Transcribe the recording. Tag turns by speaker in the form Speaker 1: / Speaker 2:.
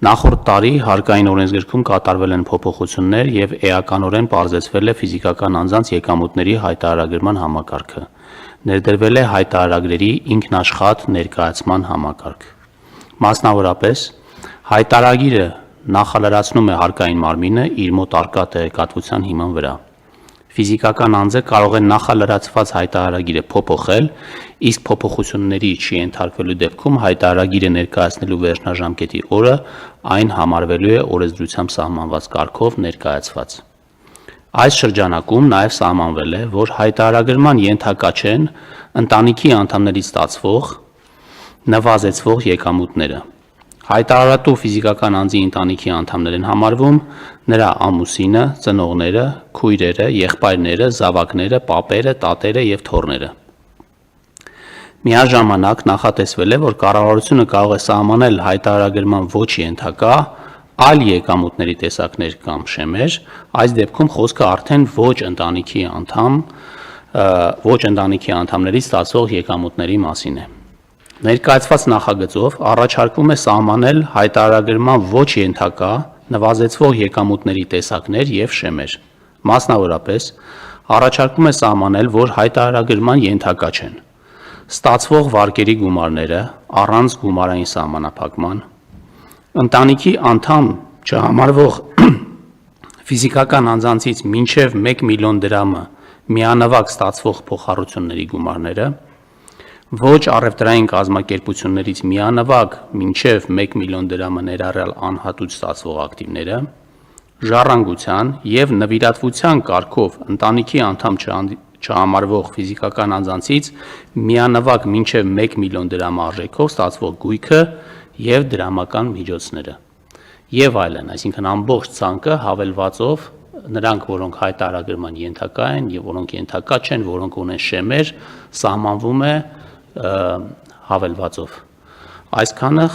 Speaker 1: Նախորդ տարի հարկային օրենսգրքում կատարվել են փոփոխություններ և էականորեն պարզեցվել է ֆիզիկական անձանց եկամուտների հայտարարագրման համակարգը, ներդրվել է հայտարարագրերի ինքնաշխատ ներկայացման համակարգ։ Մասնավորապես, հայտարարագիրը նախալրացնում է հարկային մարմինը իր մոտ առկա տեղեկատվության հիման վրա։ Ֆիզիկական անձը կարող է նախալրացված հայտարարագիրը փոփոխել, իսկ փոփոխությունների չենթարկվելու դեպքում հայտարարագիրը ներկայացնելու վերջնաժամկետի օրը այն համարվելու է օրենսդրությամբ սահմանված կարգով ներկայացված։ Այս շրջանակում նաև սահմանվել է, որ հայտարարագրման ենթակա չեն ընտանիքի անդամներից ստացվող, նվազեցվող եկամուտները։ Հայտարարատու ֆիզիկական անձի ընտանիքի անդամներ են համարվում նրա ամուսինը, ծնողները, քույրերը, եղբայրները, զավակները, պապերը, տատերը և թոռները։ Միաժամանակ նախատեսվել է, որ կառավարությունը կարող է սահմանել հայտարարագրման ոչ ենթակա այլ եկամուտների տեսակներ կամ շեմեր, այս դեպքում խոսքը արդեն ոչ ընտանիքի անդամներից ստացվող եկամուտների մասին է։ Ներկայացված նախագծով առաջարկվում է սահմանել հայտարարագրման ոչ ենթակա նվազեցվող եկամուտների տեսակներ և շեմեր։ Մասնավորապես, առաջարկվում է սահմանել, որ հայտարարագրման ենթակա չեն ստացվող վարկերի գումարները առանց գումարային սահմանափակման, ընտանիքի անդամ չհամարվող ֆիզիկական անձանցից մինչև 1 միլիոն դրամը միանվագ ստացվող փոխառությունների գումարները, ոչ առևտրային կազմակերպություններից միանվագ մինչև 1 միլիոն դրամը ներառյալ անհատուց ստացվող ակտիվները, ժառանգության և նվիրատվության կարգով ընտանիքի անդամ չհամարվող ֆիզիկական անձանցից միանվագ մինչև 1 միլիոն դրամ արժեքով ստացվող գույքը և դրամական միջոցները և այլն, այսինքն ամբողջ ցանկը հավելվածով նրանք, որոնք հայտարարագրման ենթակա են և որոնք ենթակա չեն, որոնք ունեն շեմեր, սահմանվում է հավելվածով։ Այսքանը